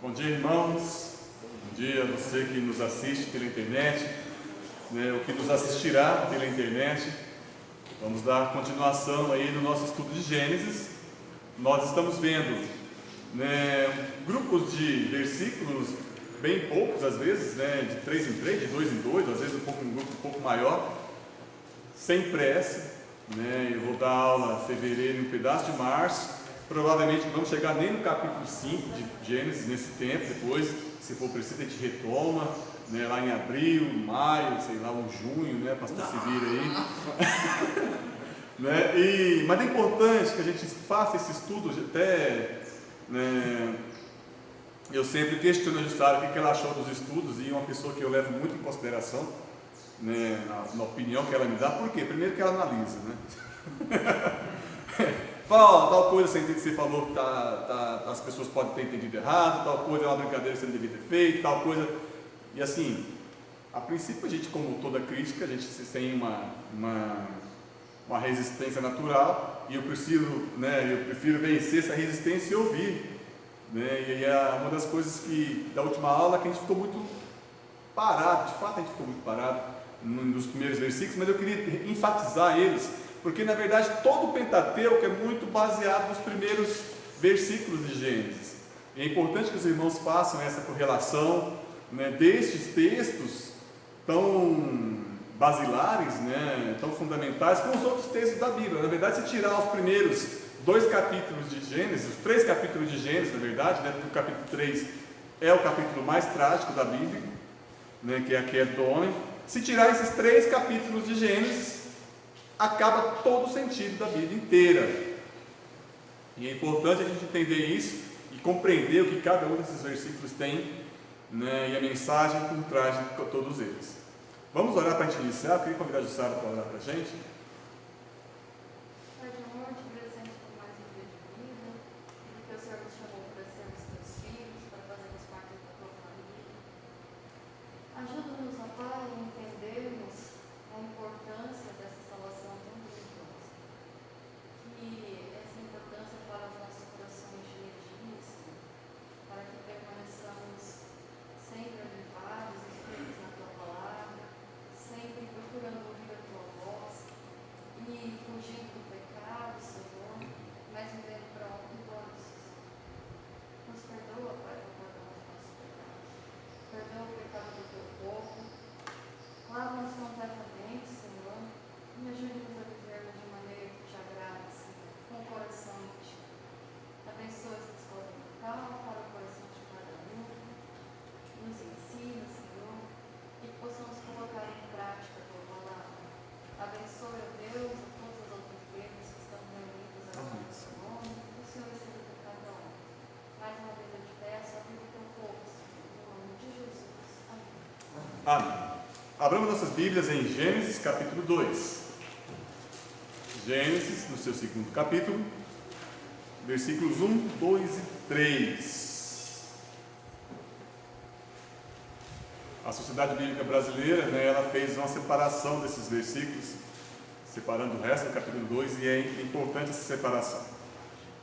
Bom dia, irmãos. Bom dia a você que nos assiste pela internet, ou que nos assistirá pela internet. Vamos dar continuação aí no nosso estudo de Gênesis. Nós estamos vendo grupos de versículos, bem poucos às vezes, de 3 em 3, de 2 em 2, às vezes um grupo um pouco maior, sem pressa. Eu vou dar aula em fevereiro e um pedaço de março. Provavelmente não vamos chegar nem no capítulo 5 de Gênesis nesse tempo. Depois, se for preciso, a gente retoma, lá em abril, maio, sei lá, ou junho, pastor se vira aí. Mas é importante que a gente faça esse estudo. Até eu sempre questiono a Jussara o que ela achou dos estudos, e uma pessoa que eu levo muito em consideração, na opinião que ela me dá. Por quê? Primeiro que ela analisa, fala, tal coisa você falou que as pessoas podem ter entendido errado, tal coisa é uma brincadeira que você não devia ter feito, tal coisa. E assim, a princípio a gente, como toda crítica, a gente tem uma resistência natural, e eu prefiro vencer essa resistência e ouvir. E é uma das coisas da última aula que a gente ficou muito parado, de fato a gente ficou muito parado nos primeiros versículos, mas eu queria enfatizar eles, porque na verdade todo o Pentateuco é muito baseado nos primeiros versículos de Gênesis. E é importante que os irmãos façam essa correlação destes textos tão basilares, tão fundamentais, com os outros textos da Bíblia. Na verdade, se tirar os primeiros 2 capítulos de Gênesis, os 3 capítulos de Gênesis, na verdade, porque o capítulo 3 é o capítulo mais trágico da Bíblia, que é a queda do homem. Se tirar esses 3 capítulos de Gênesis, acaba todo o sentido da Bíblia inteira. E é importante a gente entender isso e compreender o que cada um desses versículos tem, e a mensagem por trás de todos eles. Vamos orar para a gente iniciar. Eu queria convidar a Jussara para orar para a gente. Pai de amor, te agradecemos por mais um dia de vida, porque o Senhor nos chamou para sermos teus filhos, para fazermos parte da tua família. Ajuda-nos, ó Pai, a entendermos a importância dessa salvação tão grandiosa, que essa importância para os nossos corações dia a dia, Senhor, para que permaneçamos sempre avivados e firmes na tua palavra, sempre procurando ouvir a tua voz e fugindo do pecado, Senhor, mas vivendo para a honra e glória do Senhor. Nos perdoa, Pai, por perdão dos nossos pecados. Perdoa o pecado do teu povo. Lava-nos completamente, Senhor, e ajude-nos a vivermos de maneira que te agrade, Senhor, com o coração em ti. Abençoa esta escola local para o coração de cada um. Nos ensina, Senhor, e que possamos colocar em prática a tua palavra. Abençoe, ó Deus, a todas as outras igrejas que estão reunidas agora no seu nome. O Senhor receba de cada um. Mais uma vez eu te peço, a vida do teu povo, Senhor, no nome de Jesus. Amém. Amém. Abramos nossas Bíblias em Gênesis capítulo 2. Gênesis, no seu segundo capítulo, versículos 1, 2 e 3. A Sociedade Bíblica Brasileira, ela fez uma separação desses versículos, separando o resto do capítulo 2, e é importante essa separação.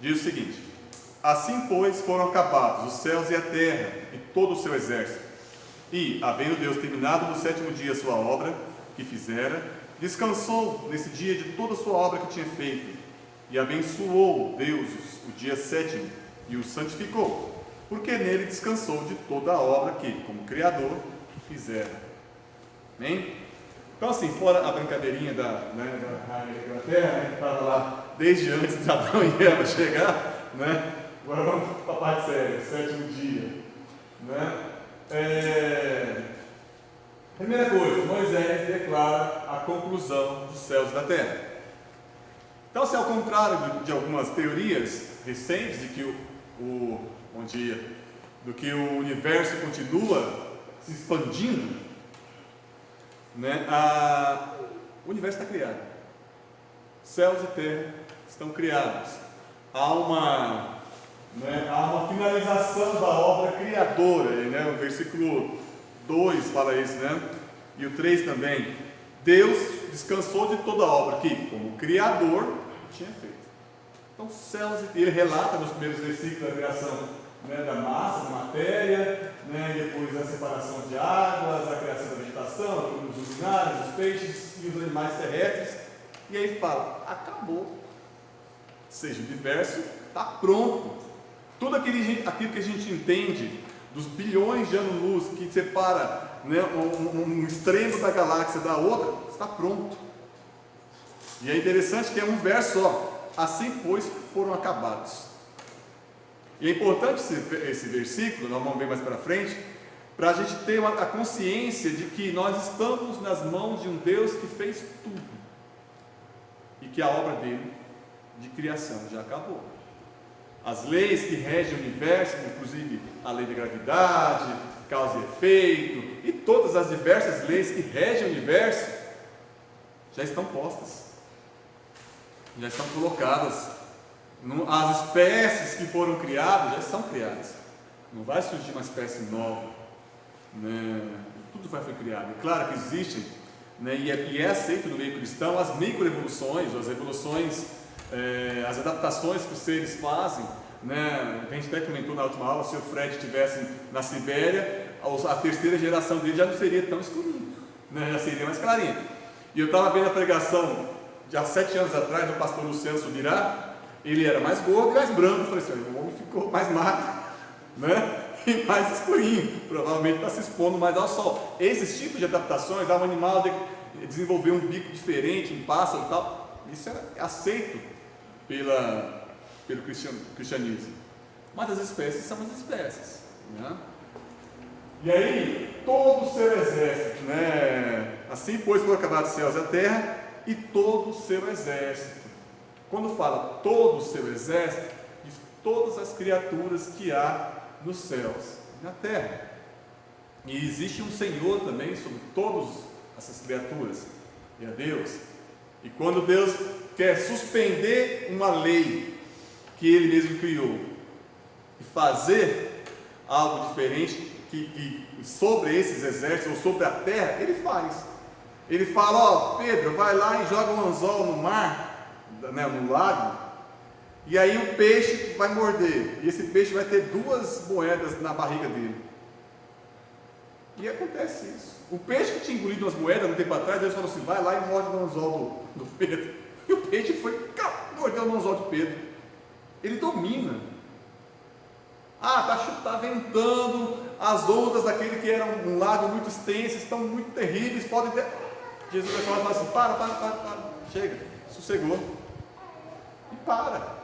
Diz o seguinte: assim, pois, foram acabados os céus e a terra e todo o seu exército. E, havendo Deus terminado no 7º dia a sua obra que fizera, descansou nesse dia de toda a sua obra que tinha feito, e abençoou Deus o dia 7º e o santificou, porque nele descansou de toda a obra que, como Criador, fizera. Amém? Então, assim, fora a brincadeirinha da rainha da Inglaterra, que estava lá desde antes de Adão e Eva chegar, agora vamos para a parte séria, 7º dia. Primeira coisa, Moisés declara a conclusão dos céus e da terra. Então, se ao contrário de algumas teorias recentes de que do que o universo continua se expandindo, o universo está criado. Céus e terra estão criados. Há uma finalização da obra criadora, o versículo 2 fala isso, e o 3 também. Deus descansou de toda a obra que, como Criador, tinha feito. Então, céus e terra, ele relata nos primeiros versículos da criação, da massa, da matéria, peixes e os animais terrestres. E aí fala, acabou. Ou seja, o universo está pronto. Tudo aquilo que a gente entende dos bilhões de anos-luz que separa, né, um extremo da galáxia da outra, está pronto. E é interessante que é um verso só. Assim, pois, foram acabados. E é importante esse versículo, nós vamos ver mais para frente, para a gente ter a consciência de que nós estamos nas mãos de um Deus que fez tudo. E que a obra dele de criação já acabou. As leis que regem o universo, inclusive a lei da gravidade, causa e efeito, e todas as diversas leis que regem o universo, já estão postas, já estão colocadas. As espécies que foram criadas já estão criadas. Não vai surgir uma espécie nova, né? Tudo foi criado. É claro que existem, né? E é aceito no meio cristão as microevoluções, as evoluções, as adaptações que os seres fazem, né? A gente até comentou na última aula, se o Fred estivesse na Sibéria, a terceira geração dele já não seria tão escurinho, né? Já seria mais clarinha. E eu estava vendo a pregação de há 7 anos atrás do pastor Luciano Subirá. Ele era mais gordo e mais branco. Eu falei assim, o homem ficou mais magro, né? E mais escurinho, provavelmente está se expondo mais ao sol. Esses tipos de adaptações, um animal desenvolver um bico diferente, um pássaro e tal, isso é aceito pelo cristianismo. Mas as espécies são as espécies, né? E aí, todo o seu exército, né? Assim, pois, foram acabados os céus e a terra, e todo o seu exército. Quando fala todo o seu exército, diz todas as criaturas que há nos céus e na terra. E existe um Senhor também sobre todas essas criaturas, e é Deus. E quando Deus quer suspender uma lei que Ele mesmo criou e fazer algo diferente que sobre esses exércitos ou sobre a terra, Ele faz. Ele fala, ó, Pedro, vai lá e joga um anzol no mar, né, no lago, e aí o peixe vai morder, e esse peixe vai ter 2 moedas na barriga dele. E acontece isso. O peixe que tinha engolido umas moedas um tempo atrás, Deus falou assim, vai lá e morde no anzol do Pedro. E o peixe foi, mordeu no anzol de Pedro. Ele domina. Está ventando, as ondas daquele que era um lago muito extenso, estão muito terríveis, podem ter... Jesus vai falar e fala assim, para, chega, sossegou. E para.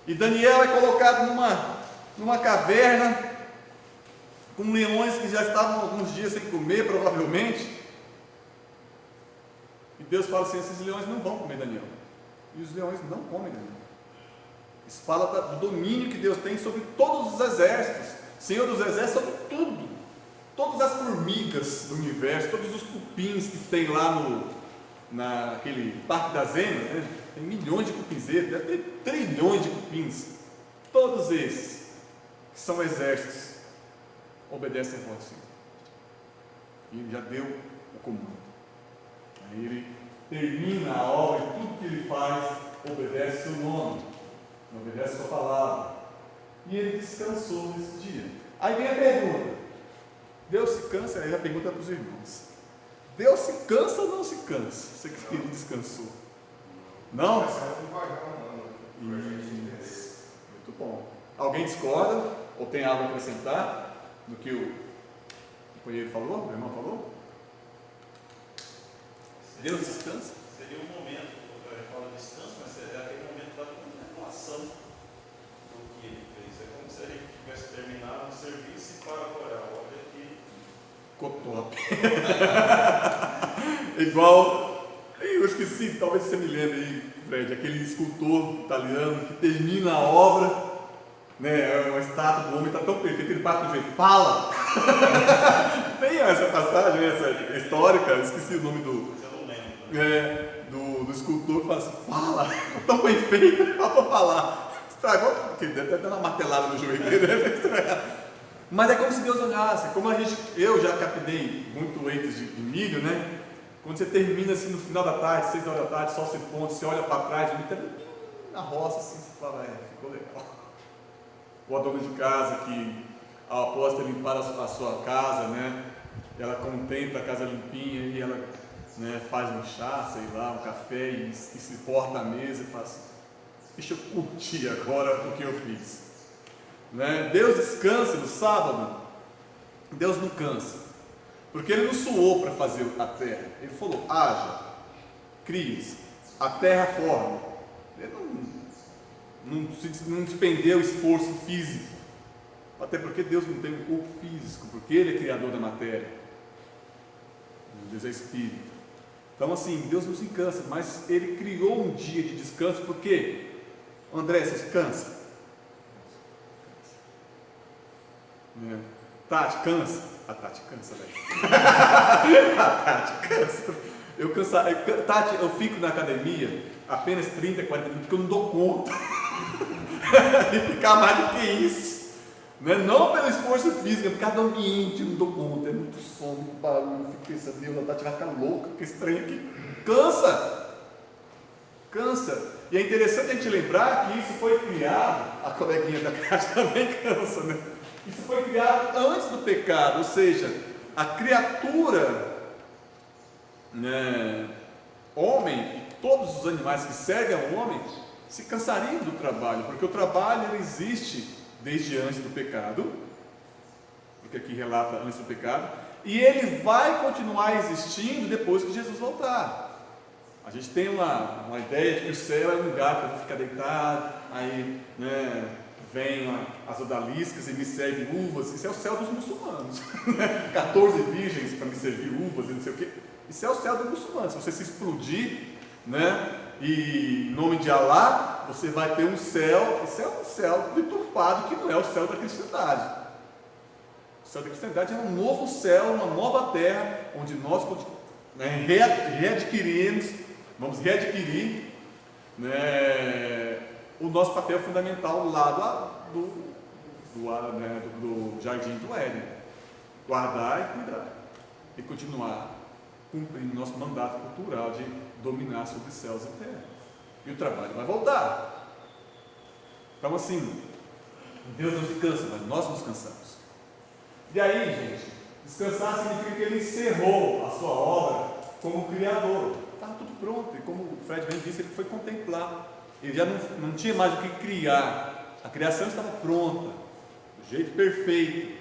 E Daniel é colocado numa caverna, com leões que já estavam alguns dias sem comer, provavelmente. E Deus fala assim, esses leões não vão comer Daniel. E os leões não comem Daniel. Isso fala do domínio que Deus tem sobre todos os exércitos. Senhor dos exércitos sobre tudo. Todas as formigas do universo, todos os cupins que tem lá naquele Parque das Emas, né? Tem milhões de cupinzeiros, deve ter trilhões de cupins. Todos esses, que são exércitos, obedecem a voz do Senhor. E Ele já deu o comando. Aí Ele termina a obra e tudo que Ele faz, obedece o seu nome, obedece a sua palavra. E Ele descansou nesse dia. Aí vem a pergunta. Deus se cansa? Aí a pergunta é para os irmãos. Deus se cansa ou não se cansa? Você que Ele descansou? Não? Muito bom. Alguém discorda? Ou tem algo a acrescentar do que o companheiro falou? O irmão falou? Deus descansa? Seria um momento, eu falo descanso, mas seria aquele momento da contemplação do que Ele fez. É como se a gente tivesse terminado o serviço e para orar. Olha aqui. Ficou top. Igual, eu esqueci, talvez você me lembre aí, Fred, aquele escultor italiano que termina a obra, né, uma estátua do homem, está tão perfeito, ele parte do jeito, fala! Tem essa passagem, essa histórica, eu esqueci o nome do escultor que fala assim, fala, tão bem feito, só para falar. Estragou, porque deve ter dado uma martelada no joelho dele, deve ter estragado. Mas é como se Deus olhasse, como eu já capinei muito leitos de milho, né? Quando você termina assim no final da tarde, 6 horas da tarde, sol se pondo, você olha para trás, na roça assim, você fala, ficou legal. Ou a dona de casa que, após ter limpado a sua casa, né? Ela contempla a casa limpinha e ela né, faz um chá, sei lá, um café e se porta à mesa e fala assim, deixa eu curtir agora o que eu fiz. Né? Deus descansa no sábado. Deus não cansa, porque Ele não suou para fazer a terra. Ele falou, haja, crie-se, a terra forma. Ele não despendeu esforço físico, até porque Deus não tem um corpo físico, porque Ele é criador da matéria. Deus é Espírito. Então assim, Deus não se cansa, mas Ele criou um dia de descanso. Por quê? André, você se cansa? Tati, cansa? A Tati cansa, velho. A Tati cansa. Tati, eu fico na academia apenas 30, 40 minutos, porque eu não dou conta de ficar mais do que isso. Não pelo esforço físico, é por causa do ambiente, eu não dou conta. É muito som, muito barulho, eu fico pensando, Deus, a Tati vai ficar louca com esse trem aqui. Cansa. E é interessante a gente lembrar que isso foi criado, a coleguinha da Tati também cansa, né? Isso foi criado antes do pecado, ou seja, a criatura, né, homem e todos os animais que servem ao homem se cansariam do trabalho, porque o trabalho ele existe desde antes do pecado, porque aqui relata antes do pecado, e ele vai continuar existindo depois que Jesus voltar. A gente tem uma ideia de que o céu é um lugar que eu vou ficar deitado, aí, né, vem as odaliscas e me servem uvas. Isso é o céu dos muçulmanos. 14 virgens para me servir uvas e não sei o quê. Isso é o céu dos muçulmanos. Se você se explodir, né, e em nome de Alá, você vai ter um céu. Esse é um céu deturpado que não é o céu da cristandade. O céu da cristandade é um novo céu, uma nova terra, onde nós, né, vamos readquirir, né, o nosso papel fundamental lá do jardim do Éden. Guardar e cuidar. E continuar cumprindo nosso mandato cultural de dominar sobre céus e terra. E o trabalho vai voltar. Então assim, Deus não se cansa, mas nós nos cansamos. E aí, gente, descansar significa que Ele encerrou a sua obra como Criador. Estava tudo pronto. E como o Fred bem disse, Ele foi contemplar. Ele já não tinha mais o que criar. A criação estava pronta, do jeito perfeito,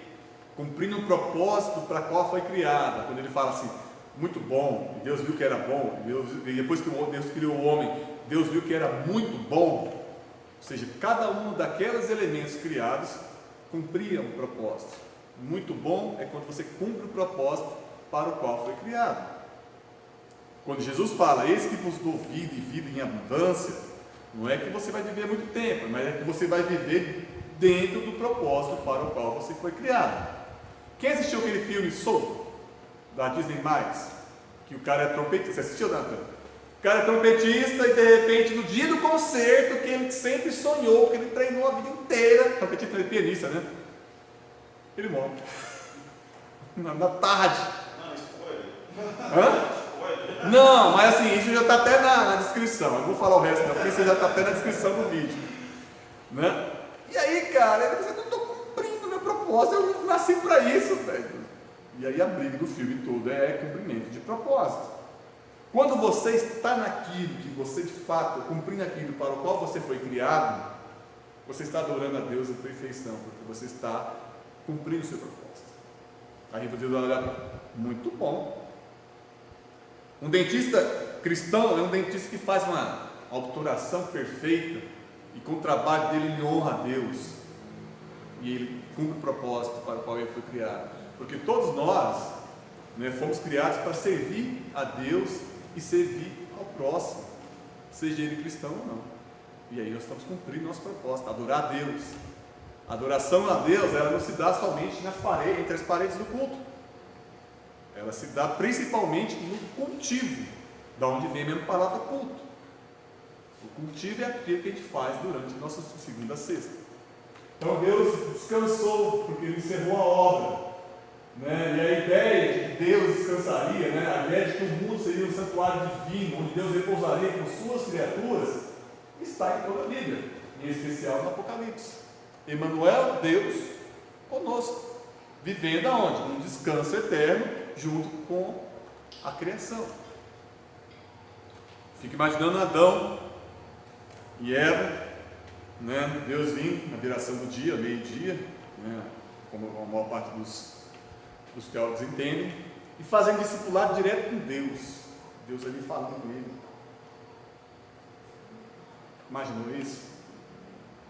cumprindo um propósito para qual foi criada. Quando ele fala assim, muito bom, e Deus viu que era bom, e depois que Deus criou o homem, Deus viu que era muito bom. Ou seja, cada um daqueles elementos criados cumpria um propósito. Muito bom é quando você cumpre o propósito para o qual foi criado. Quando Jesus fala, eis que vos dou vida e vida em abundância, não é que você vai viver muito tempo, mas é que você vai viver dentro do propósito para o qual você foi criado. Quem assistiu aquele filme Soul, da Disney+, que o cara é trompetista? Você assistiu, Nathan? O cara é trompetista e de repente no dia do concerto, que ele sempre sonhou, que ele treinou a vida inteira, trompetista é pianista, né? Ele morre. Na tarde. Não, spoiler. Hã? Não, mas assim, isso já está até na descrição. Eu não vou falar o resto não, porque isso já está até na descrição do vídeo, né? E aí, cara, ele diz, eu não estou cumprindo meu propósito, eu nasci para isso, velho. E aí a briga do filme todo é cumprimento de propósito. Quando você está naquilo que você de fato, cumprindo aquilo para o qual você foi criado, você está adorando a Deus em perfeição, porque você está cumprindo o seu propósito. Aí você vai olhar, muito bom. Um dentista cristão é um dentista que faz uma obturação perfeita e com o trabalho dele ele honra a Deus e ele cumpre o propósito para o qual ele foi criado, porque todos nós, né, fomos criados para servir a Deus e servir ao próximo, seja ele cristão ou não. E aí nós estamos cumprindo nosso propósito, adorar a Deus. A adoração a Deus, ela não se dá somente entre as paredes do culto. Ela se dá principalmente no cultivo, da onde vem a mesma palavra culto. O cultivo é aquilo que a gente faz durante a nossa segunda a sexta. Então Deus descansou, porque Ele encerrou a obra, né? E a ideia de que Deus descansaria, né? A ideia de que o mundo seria um santuário divino, onde Deus repousaria com suas criaturas, está em toda a Bíblia, em especial no Apocalipse. Emmanuel, Deus conosco, vivendo aonde? Um descanso eterno junto com a criação. Fico imaginando Adão e Eva, né? Deus vindo na viração do dia, meio-dia, né? Como a maior parte dos teólogos entendem, e fazendo discipulado direto com Deus. Deus ali falando com ele. Imaginou isso?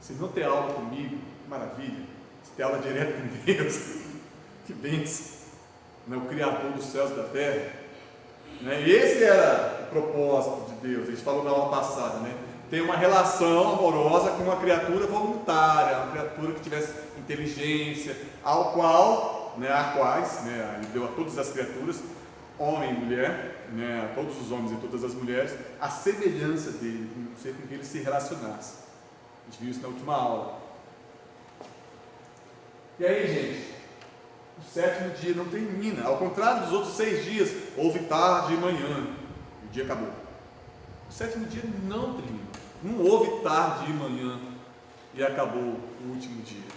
Se não ter aula comigo, que maravilha. Se ter aula direto com Deus, que bênção. Né? O Criador dos céus e da terra. Né? E esse era o propósito de Deus. A gente falou na aula passada, né? Ter uma relação amorosa com uma criatura voluntária, uma criatura que tivesse inteligência, a quais, né, ele deu a todas as criaturas, homem e mulher, né, a todos os homens e todas as mulheres, a semelhança dele, com ser com que ele se relacionasse. A gente viu isso na última aula. E aí, gente, o sétimo dia não termina, ao contrário dos outros 6 dias, houve tarde e manhã, e o dia acabou. O sétimo dia não termina, não houve tarde e manhã, e acabou o último dia.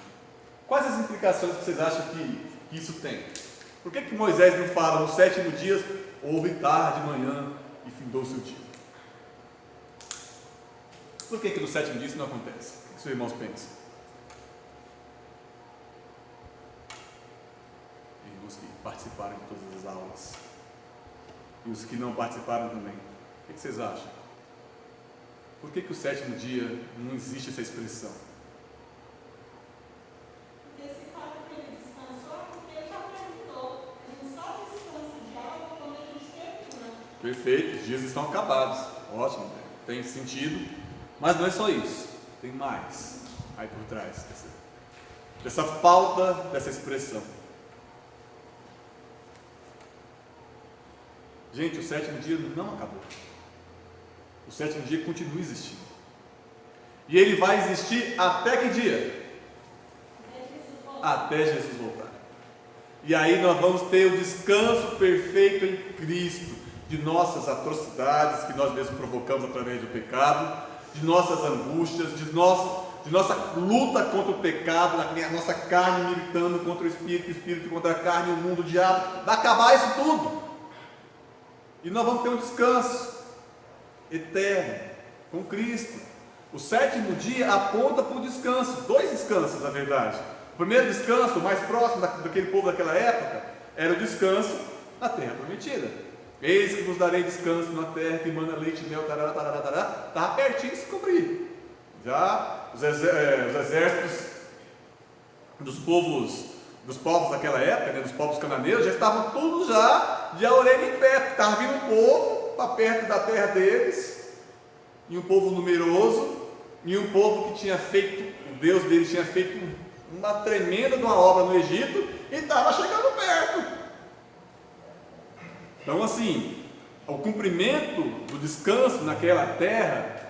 Quais as implicações que vocês acham que isso tem? Por que Moisés não fala no sétimo dia, houve tarde, manhã e findou-se o dia? Por que no sétimo dia isso não acontece? O que os seus irmãos pensam? Irmãos que participaram de todas as aulas e os que não participaram também. O que vocês acham? Por que o sétimo dia não existe essa expressão? Perfeito, os dias estão acabados. Ótimo, tem sentido. Mas não é só isso. Tem mais aí por trás dessa falta dessa expressão. Gente, o sétimo dia não acabou. O sétimo dia continua existindo. E ele vai existir até que dia? Até Jesus voltar. E aí nós vamos ter o descanso perfeito em Cristo, de nossas atrocidades que nós mesmos provocamos através do pecado, de nossas angústias, de nossa luta contra o pecado, a nossa carne militando contra o espírito contra a carne, o mundo, o diabo. Vai acabar isso tudo. E nós vamos ter um descanso eterno com Cristo. O sétimo dia aponta para o descanso, 2 descansos na verdade. O primeiro descanso, o mais próximo daquele povo daquela época, era o descanso na terra prometida. Eis que vos darei descanso na terra que manda leite e mel, estava pertinho de se cumprir. Já os exércitos dos povos daquela época, né, dos povos cananeus, já estavam todos já de a orelha em pé. Estava vindo um povo para perto da terra deles, e um povo numeroso, e um povo que tinha feito, o Deus deles tinha feito uma tremenda de uma obra no Egito, e estava chegando perto. Então assim, o cumprimento do descanso naquela terra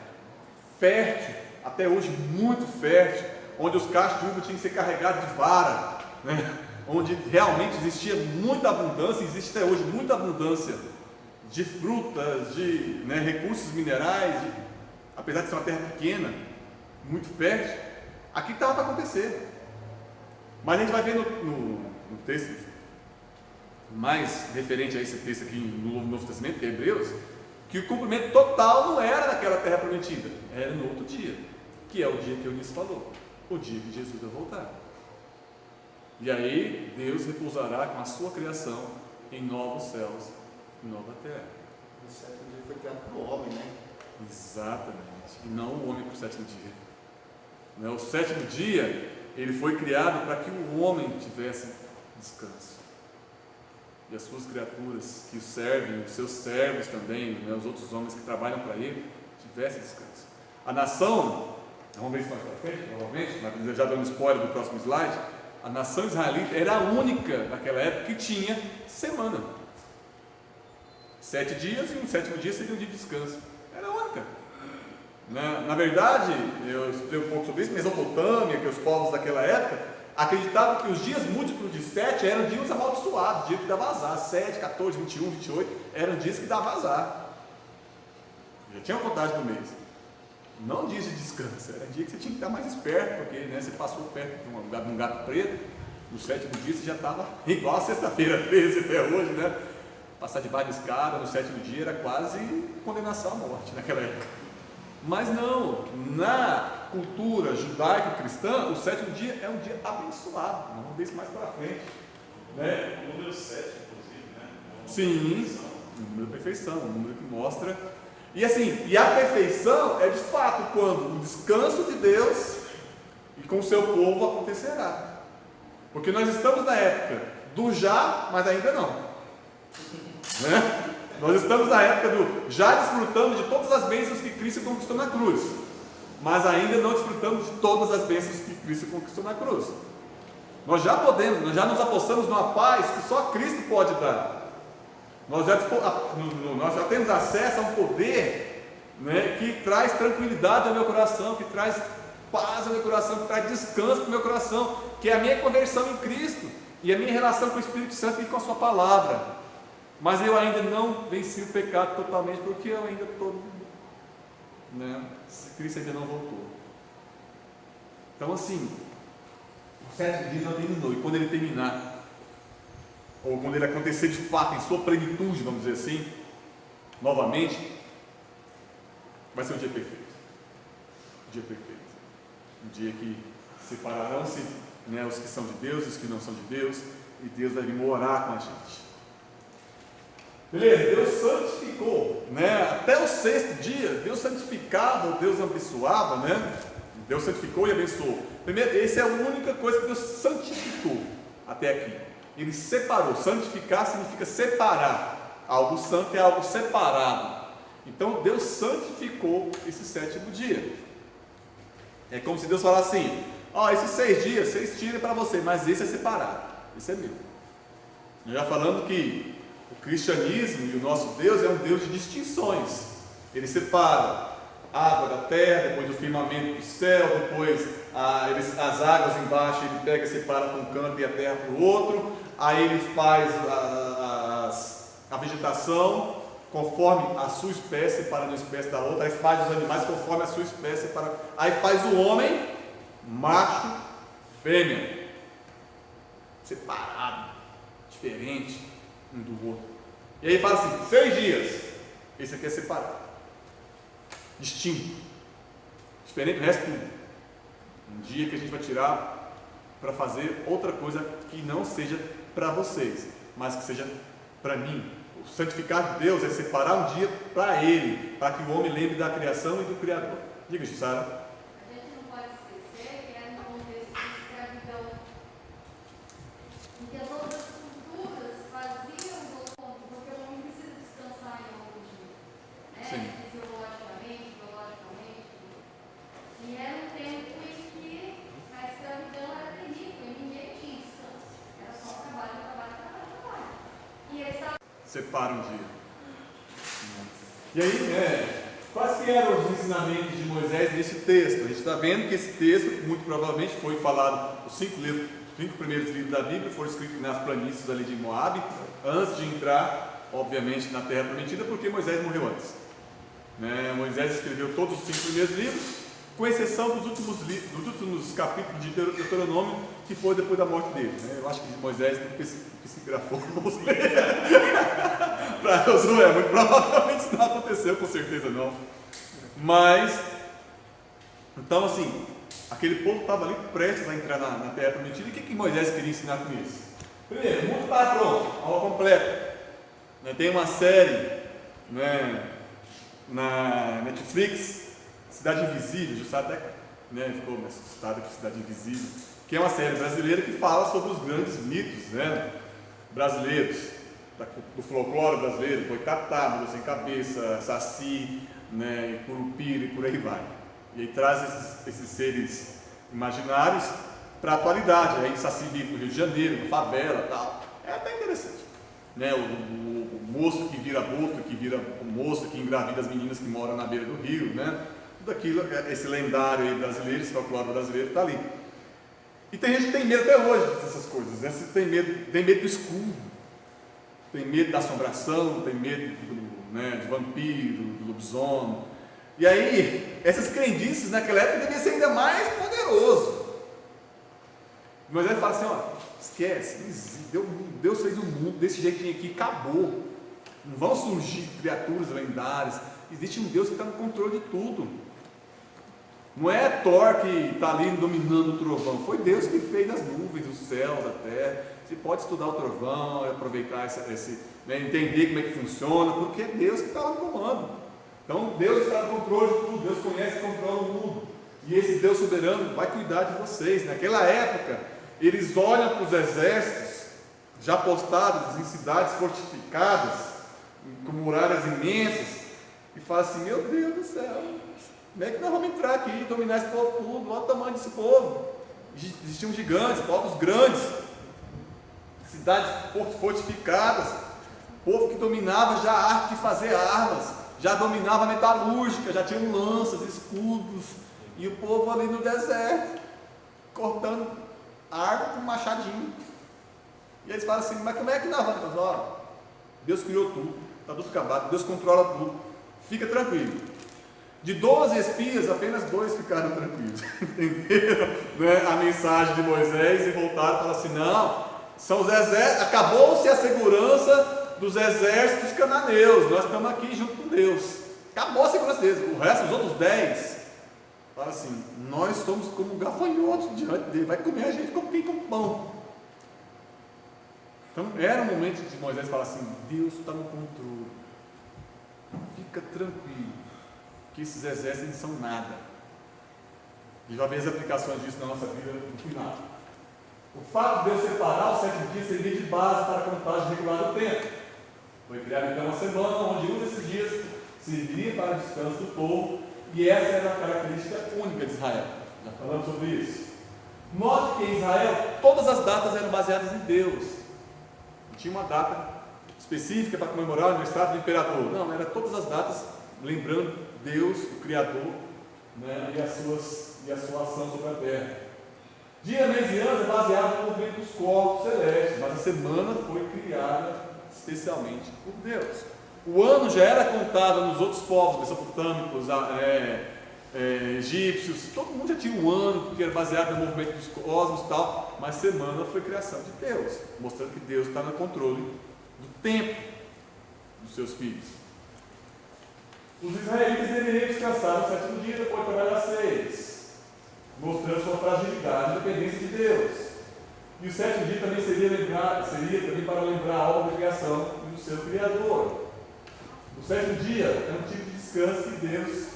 fértil, até hoje muito fértil, onde os cachos de uva tinham que ser carregados de vara, né? Onde realmente existia muita abundância, existe até hoje muita abundância de frutas, de recursos minerais, apesar de ser uma terra pequena, muito fértil, aqui estava para acontecer. Mas a gente vai ver no texto mais referente a esse texto aqui no Novo Testamento, que é Hebreus, que o cumprimento total não era naquela terra prometida, era no outro dia, que é o dia que Eunice falou, o dia que Jesus vai voltar. E aí Deus repousará com a sua criação em novos céus e nova terra. O sétimo dia foi criado para o homem, né? Exatamente, e não o homem para o sétimo dia. O sétimo dia ele foi criado para que o homem tivesse descanso. E as suas criaturas que o servem, os seus servos também, os outros homens que trabalham para ele, tivessem descanso. A nação, vamos ver isso mais para frente, provavelmente, mas já dando spoiler do próximo slide, a nação israelita era a única naquela época que tinha semana. 7 dias e um sétimo dia seria um dia de descanso. Era a única. Na verdade, eu estudei um pouco sobre isso, Mesopotâmia, que os povos daquela época acreditavam que os dias múltiplos de 7 eram dias amaldiçoados, dias que dava azar. 7, 14, 21, 28 eram dias que dava azar. Já tinha a contagem do mês. Não dias de descanso, era dia que você tinha que estar mais esperto, porque você passou perto de um gato preto, no sétimo dia você já estava igual a sexta-feira 13 até hoje, Passar debaixo da escada no 7º dia era quase condenação à morte naquela época. Mas não, na cultura judaico-cristã, o 7º dia é um dia abençoado. Nós vamos ver isso mais para frente. Né? O número 7, inclusive, né? Sim, o número da perfeição, o número que mostra. E assim, e a perfeição é de fato quando o descanso de Deus e com o seu povo acontecerá. Porque nós estamos na época do já, mas ainda não. Né? Nós estamos na época do já desfrutando de todas as bênçãos que Cristo conquistou na cruz, mas ainda não desfrutamos de todas as bênçãos que Cristo conquistou na cruz. Nós já podemos, nós já nos apostamos numa paz que só Cristo pode dar. Nós já temos acesso a um poder, né, que traz tranquilidade ao meu coração, que traz paz ao meu coração, que traz descanso para o meu coração, que é a minha conversão em Cristo e a minha relação com o Espírito Santo e com a sua palavra. Mas eu ainda não venci o pecado totalmente, porque eu ainda estou, né, Cristo ainda não voltou. Então assim, o 7º dia não terminou, e quando ele terminar, ou quando ele acontecer de fato em sua plenitude, vamos dizer assim, novamente, vai ser um dia perfeito. Um dia perfeito. Um dia que separarão-se, né, os que são de Deus e os que não são de Deus, e Deus vai vir morar com a gente. Beleza, Deus santificou, né? Até o 6º dia, Deus santificava, Deus abençoava, né? Deus santificou e abençoou. Primeiro, essa é a única coisa que Deus santificou até aqui. Ele separou. Santificar significa separar. Algo santo é algo separado. Então Deus santificou esse 7º dia. É como se Deus falasse assim: ó, esses 6 dias vocês tirem para você, mas esse é separado, esse é meu. Já falando que o cristianismo e o nosso Deus é um Deus de distinções. Ele separa a água da terra, depois o firmamento do céu, depois as águas embaixo ele pega e separa para um canto e a terra para o outro. Aí ele faz a vegetação conforme a sua espécie, separando uma espécie da outra. Aí faz os animais conforme a sua espécie, aí faz o homem, macho, fêmea, separado, diferente um do outro. E aí fala assim: 6 dias, esse aqui é separado, distinto, diferente do resto tudo. Um dia que a gente vai tirar para fazer outra coisa que não seja para vocês, mas que seja para mim. O santificar de Deus é separar um dia para Ele, para que o homem lembre da criação e do Criador. Diga isso, Sara. A gente não pode esquecer que é no contexto de escravidão, em que as outras culturas faziam o ponto, porque o homem precisa descansar em algum dia, né? Sim. Fisiologicamente, biologicamente. E era um tempo em que a escravidão era terrível, e ninguém tinha descanso. Era só trabalho. E eles estavam... Separa um dia. E aí, quais que eram os ensinamentos de Moisés nesse texto? A gente está vendo que esse texto, muito provavelmente, foi falado, os 5 primeiros livros da Bíblia foram escritos nas planícies ali de Moabe, antes de entrar, obviamente, na Terra Prometida, porque Moisés morreu antes. Moisés escreveu todos os 5 primeiros livros, com exceção dos últimos capítulos de Deuteronômio, que foi depois da morte dele. Eu acho que Moisés psicografou para Josué, muito provavelmente isso não aconteceu, com certeza não. Mas, então assim, aquele povo estava ali prestes a entrar na Terra Prometida. E o que Moisés queria ensinar com isso? Primeiro, o mundo está pronto, aula completa. Tem uma série na Netflix, Cidade Invisível, Jussá até ficou assustado com Cidade Invisível, que é uma série brasileira que fala sobre os grandes mitos brasileiros, do folclore brasileiro, Boitatá, Mula Sem Cabeça, Saci, Curupira e por aí vai. E aí traz esses seres imaginários para a atualidade. Aí Saci vive no Rio de Janeiro, na favela e tal. É até interessante. O moço que vira boto, que vira o moço que engravida as meninas que moram na beira do rio, tudo aquilo, esse lendário aí brasileiro, esse folclore brasileiro está ali. E tem gente que tem medo até hoje dessas coisas, tem medo do escuro, tem medo da assombração, tem medo de vampiro, do lobisomem. E aí, essas crendices naquela época deviam ser ainda mais poderoso. Mas ele fala assim: ó, esquece, Deus fez o mundo desse jeitinho aqui, acabou. Não vão surgir criaturas lendárias. Existe um Deus que está no controle de tudo. Não é Thor que está ali dominando o trovão. Foi Deus que fez as nuvens, os céus, a terra. Você pode estudar o trovão, aproveitar entender como é que funciona, porque é Deus que está lá no comando. Então Deus está no controle de tudo. Deus conhece e controla o mundo. E esse Deus soberano vai cuidar de vocês. Naquela época, eles olham para os exércitos já postados em cidades fortificadas, com muralhas imensas, e falam assim: meu Deus do céu, como é que nós vamos entrar aqui e dominar esse povo tudo? Olha o tamanho desse povo. Existiam gigantes, povos grandes, cidades fortificadas, povo que dominava já a arte de fazer armas, já dominava a metalúrgica, já tinham lanças, escudos, e o povo ali no deserto, cortando árvore com um machadinho. E eles falam assim: mas como é que nós vamos? Olha, Deus criou tudo, está tudo acabado, Deus controla tudo, fica tranquilo. De 12 espias, apenas 2 ficaram tranquilos. Entenderam, né, a mensagem de Moisés e voltaram e falaram assim: não, são os exércitos, acabou-se a segurança dos exércitos cananeus, nós estamos aqui junto com Deus. Acabou a segurança deles. O resto, os outros 10, falam assim: nós somos como gafanhotos diante dele, vai comer a gente como quem come pão. Então era um momento de Moisés falar assim: Deus está no controle, fica tranquilo, que esses exércitos não são nada. E já vê as aplicações disso na nossa vida no final. O fato de Deus separar os 7 dias servia de base para a contagem regular do tempo. Foi criada então uma semana onde um desses dias servia para o descanso do povo, e essa era a característica única de Israel. Já falamos sobre isso. Note que em Israel todas as datas eram baseadas em Deus. Não tinha uma data específica para comemorar o aniversário do imperador. Não, era todas as datas lembrando Deus, o Criador, né, e a sua ação sobre a terra. Dia, mês e ano é baseado no movimento dos corpos celestes, mas a semana foi criada especialmente por Deus. O ano já era contado nos outros povos mesopotâmicos, egípcios, todo mundo já tinha um ano, porque era baseado no movimento dos cosmos e tal, mas semana foi criação de Deus, mostrando que Deus está no controle do tempo dos seus filhos. Os israelitas deveriam descansar no 7º dia, depois trabalhar 6, mostrando sua fragilidade e dependência de Deus. E o 7º dia também seria também para lembrar a obra da criação do seu Criador. O 7º dia é um tipo de descanso de Deus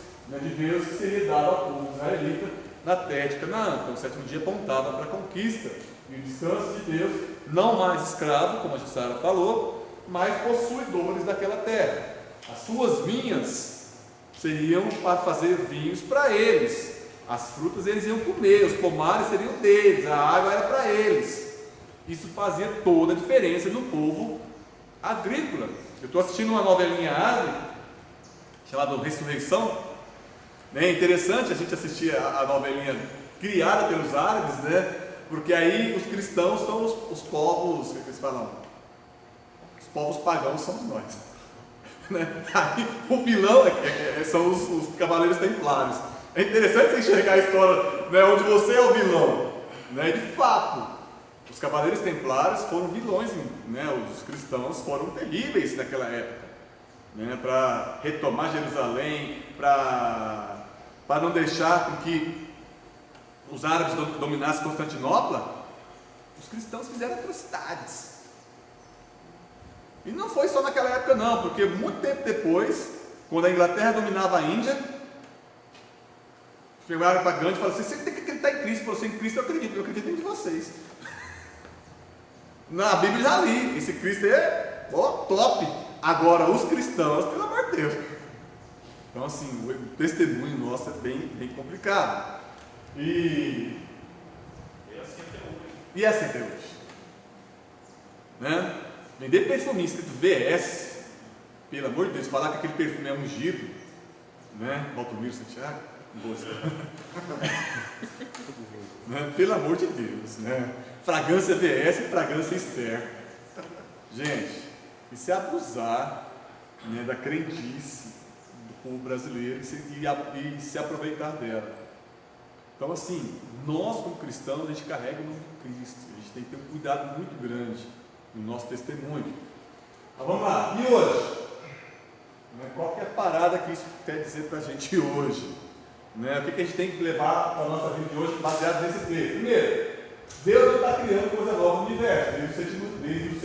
que seria dado ao povo israelita na terra de Canaã. Então o 7º dia apontava para a conquista e o descanso de Deus, não mais escravo, como a Jussara falou, mas possuidores daquela terra. As suas vinhas seriam para fazer vinhos para eles, as frutas eles iam comer, os pomares seriam deles, a água era para eles. Isso fazia toda a diferença no povo agrícola. Eu estou assistindo uma novelinha árabe chamada Ressurreição. É interessante a gente assistir a novelinha criada pelos árabes, né? Porque aí os cristãos são os povos, o que eles falam? Os povos pagãos somos nós. Né? Aí, o vilão são os cavaleiros templários. É interessante você enxergar a história, né, onde você é o vilão, né? De fato, os cavaleiros templários foram vilões, né? Os cristãos foram terríveis naquela época, né? Para retomar Jerusalém, para não deixar com que os árabes dominassem Constantinopla. Os cristãos fizeram atrocidades. E não foi só naquela época não, porque muito tempo depois, quando a Inglaterra dominava a Índia, chegaram para Gandhi e falaram assim: você tem que acreditar em Cristo. Falou assim: em Cristo eu acredito em vocês. Na Bíblia já li, esse Cristo é top. Agora os cristãos, pelo amor de Deus. Então assim, o testemunho nosso é bem complicado. E é assim até hoje. Né? Vender perfuminho escrito VS, pelo amor de Deus, falar que aquele perfume é ungido, né? Valdomiro Santiago, né? Pelo amor de Deus, né? Fragrância VS e fragrância Esther. Gente, isso é abusar, né, da crendice do povo brasileiro e se aproveitar dela. Então assim, nós como cristãos, a gente carrega o nome de Cristo, a gente tem que ter um cuidado muito grande no nosso testemunho. Mas vamos lá, e hoje? Qual que é a parada que isso quer dizer para a gente hoje? Né? O que a gente tem que levar para a nossa vida de hoje baseado nesse texto? Primeiro, Deus não está criando coisa nova no universo, desde o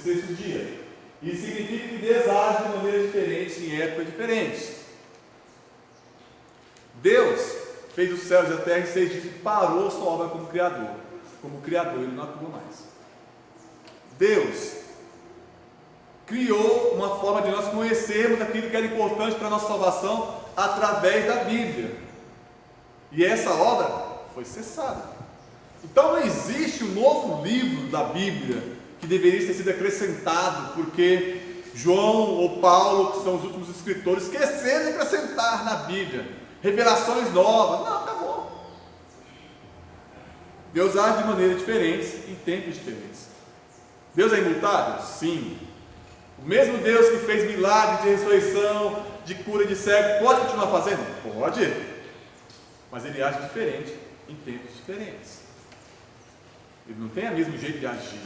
sexto dia. Isso significa que Deus age de maneira diferente, em épocas diferentes. Deus fez os céus e a terra em 6 dias e parou sua obra como Criador. Como Criador, Ele não atua mais. Deus criou uma forma de nós conhecermos aquilo que era importante para a nossa salvação através da Bíblia. E essa obra foi cessada. Então não existe um novo livro da Bíblia que deveria ter sido acrescentado, porque João ou Paulo, que são os últimos escritores, esqueceram de acrescentar na Bíblia revelações novas. Não, acabou. Deus age de maneira diferente, em tempos diferentes. Deus é imutável? Sim. O mesmo Deus que fez milagres de ressurreição, de cura de cego, pode continuar fazendo? Pode. Mas Ele age diferente, em tempos diferentes. Ele não tem o mesmo jeito de agir.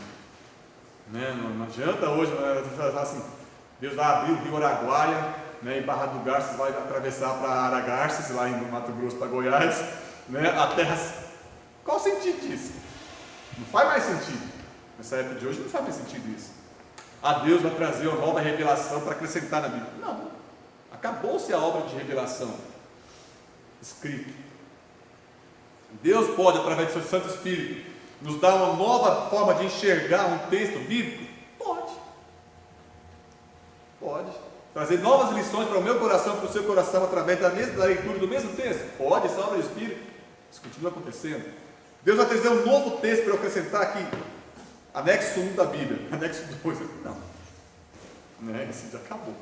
Né? Não adianta hoje assim, Deus vai abrir o rio Araguaia, né, em Barra do Garças, vai atravessar para Aragarças, lá em Mato Grosso para Goiás, né, a terra. Qual o sentido disso? Não faz mais sentido. Nessa época de hoje não faz mais sentido isso. Deus vai trazer uma nova revelação para acrescentar na Bíblia. Não. Acabou-se a obra de revelação escrita. Deus pode, através do seu Santo Espírito, nos dar uma nova forma de enxergar um texto bíblico? Pode. Pode. Trazer novas lições para o meu coração, para o seu coração, através da leitura do mesmo texto? Pode, essa obra do Espírito. Isso continua acontecendo. Deus vai trazer um novo texto para eu acrescentar aqui. Anexo 1 da Bíblia. Anexo 2. Não. Isso já acabou.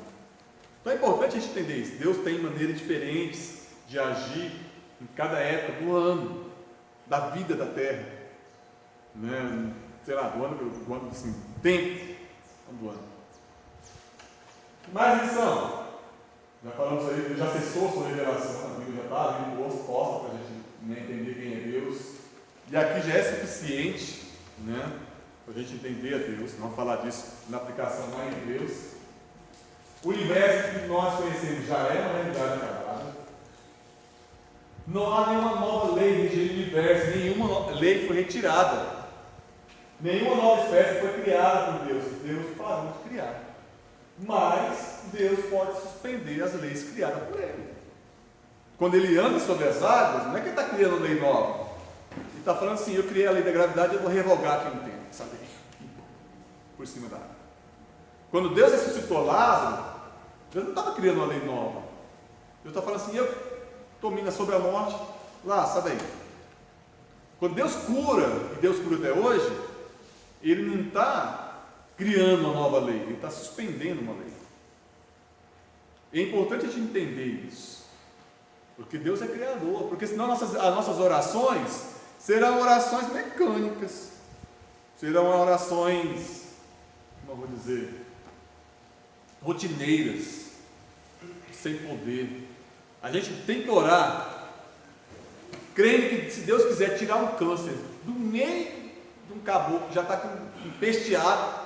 Então é importante a gente entender isso. Deus tem maneiras diferentes de agir em cada época do ano, da vida da terra. Sei lá, do ano assim, tempo do ano. Mais lição. Já falamos aí, já cessou sua revelação, a Bíblia já está ali posta para a gente entender quem é Deus. E aqui já é suficiente, para a gente entender a Deus, não falar disso na aplicação lá em Deus. O universo que nós conhecemos já é uma realidade acabada. Não há nenhuma nova lei regendo o universo, nenhuma lei foi retirada. Nenhuma nova espécie foi criada por Deus. Deus parou de criar. Mas Deus pode suspender as leis criadas por Ele. Quando Ele anda sobre as águas, não é que Ele está criando lei nova. Ele está falando assim: eu criei a lei da gravidade, eu vou revogar aqui no tempo, essa lei, por cima da água. Quando Deus ressuscitou Lázaro, Deus não estava criando uma lei nova. Deus está falando assim: eu domino sobre a morte, lá, sabe aí. Quando Deus cura, e Deus cura até hoje, Ele não está criando uma nova lei, Ele está suspendendo uma lei. É importante a gente entender isso, porque Deus é criador, porque senão as nossas orações serão orações mecânicas, serão orações, como eu vou dizer, rotineiras, sem poder. A gente tem que orar, crendo que se Deus quiser tirar um câncer do meio de um caboclo que já está empesteado,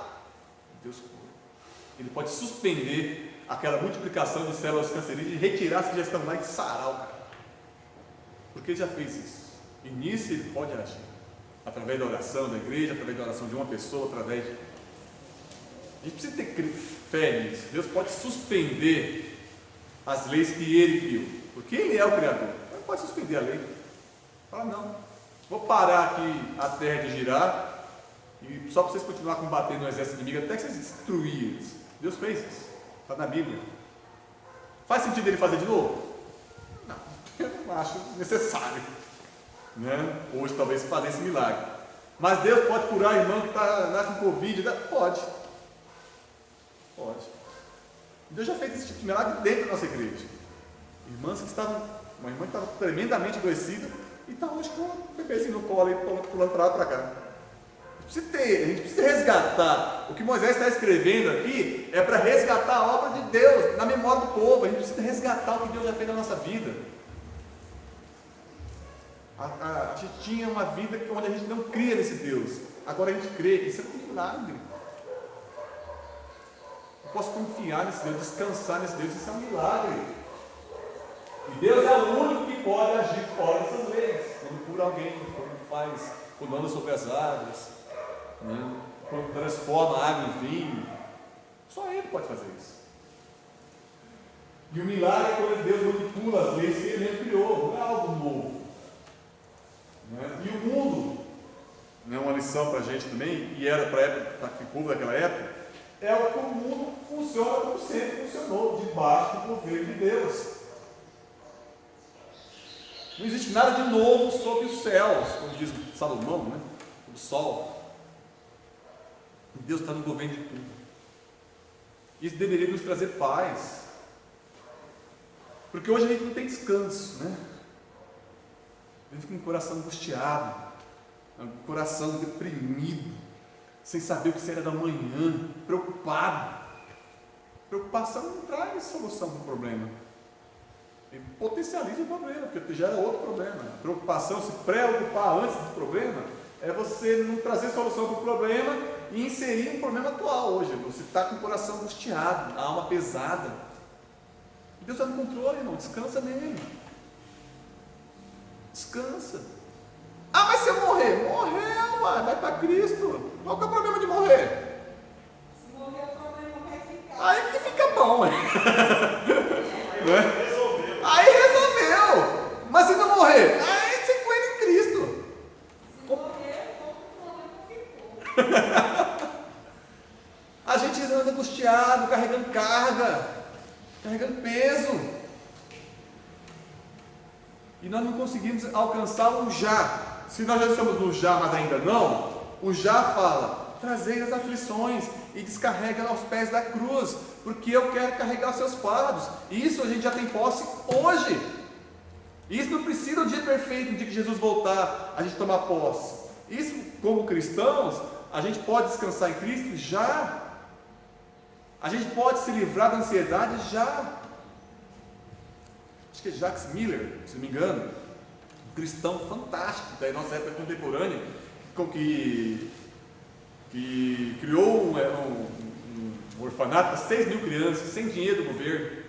Deus cura. Ele pode suspender aquela multiplicação de células cancerígenas e retirar as que já estão lá e sarar o cara. Porque Ele já fez isso. E nisso Ele pode agir. Através da oração da igreja, através da oração de uma pessoa, através de... A gente precisa ter fé nisso. Deus pode suspender as leis que Ele criou. Porque Ele é o Criador. Ele pode suspender a lei. Fala, não. Vou parar aqui a terra de girar e só para vocês continuarem combatendo o exército inimigo até que vocês destruírem eles. Deus fez isso. Está na Bíblia. Faz sentido Ele fazer de novo? Não. Eu não acho necessário. Hoje talvez fazer esse milagre. Mas Deus pode curar a irmã que está com Covid? Pode. Pode. Deus já fez esse tipo de milagre dentro da nossa igreja. Irmãs que estavam, uma irmã que estava tremendamente adoecida e está hoje com um bebezinho no colo aí, pulando para lá para cá. A gente precisa resgatar. O que Moisés está escrevendo aqui é para resgatar a obra de Deus na memória do povo. A gente precisa resgatar o que Deus já fez na nossa vida. A gente tinha uma vida onde a gente não cria nesse Deus. Agora a gente crê. Isso é um milagre. Eu posso confiar nesse Deus, descansar nesse Deus, isso é um milagre. E Deus é o único que pode agir fora dessas leis. Quando cura alguém, quando anda sobre as águas, né? Quando transforma a água em vinho. Só Ele pode fazer isso. E o milagre é quando Deus manipula as leis que Ele mesmo criou, não é algo novo. Né? E o mundo, né, uma lição para a gente também, e era para o povo daquela época, é o que o mundo funciona como sempre funcionou, debaixo do governo de Deus. Não existe nada de novo sob os céus, como diz Salomão, né? O sol. Deus está no governo de tudo. Isso deveria nos trazer paz. Porque hoje a gente não tem descanso, né? A gente fica com o coração angustiado, com o coração deprimido, sem saber o que será da manhã, preocupado. Preocupação não traz solução para o problema. Ele potencializa o problema, porque gera outro problema. Preocupação, se preocupar antes do problema, é você não trazer solução para o problema e inserir um problema atual hoje. Você está com o coração angustiado, a alma pesada. Deus está no controle, irmão. Descansa nele. Descansa. Ah, mas se eu morrer? Morreu, mano. Vai para Cristo. Qual que é o problema de morrer? Se morrer, o problema vai ficar. Aí que fica bom, né? Resolveu. Aí resolveu. Mas se não morrer, aí você põe em Cristo. Se morrer, o problema ficou. A gente anda angustiado, carregando carga, carregando peso. E nós não conseguimos alcançar um já. Se nós já estamos no já, mas ainda não, o já fala: trazei as aflições e descarrega aos pés da cruz, porque eu quero carregar os seus fardos. Isso a gente já tem posse hoje. Isso não precisa do dia perfeito, no dia que Jesus voltar, a gente tomar posse. Isso, como cristãos, a gente pode descansar em Cristo já. A gente pode se livrar da ansiedade já. Acho que é Jacques Miller, se não me engano, um cristão fantástico da nossa época contemporânea, que criou um orfanato para 6 mil crianças, sem dinheiro do governo,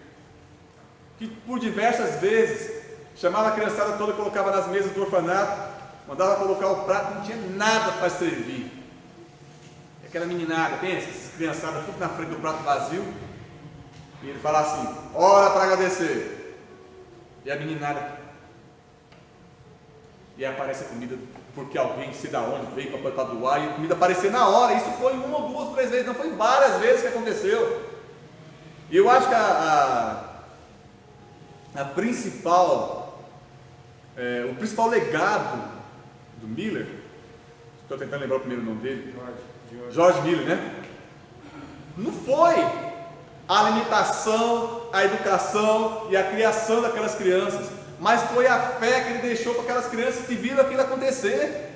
que por diversas vezes chamava a criançada toda, colocava nas mesas do orfanato, mandava colocar o prato, não tinha nada para servir. Aquela meninada, pensa, essas criançadas tudo na frente do prato vazio, e ele fala assim: ora para agradecer. E a meninada, e aí aparece a comida, porque alguém, sei da onde, veio para doar, e a comida aparecer na hora. Isso foi 1 ou 2, 3 vezes, não foi várias vezes que aconteceu. E eu acho que o principal legado do Miller, estou tentando lembrar o primeiro nome dele, George Miller, né? Não foi a alimentação, a educação e a criação daquelas crianças, mas foi a fé que ele deixou para aquelas crianças que viram aquilo acontecer.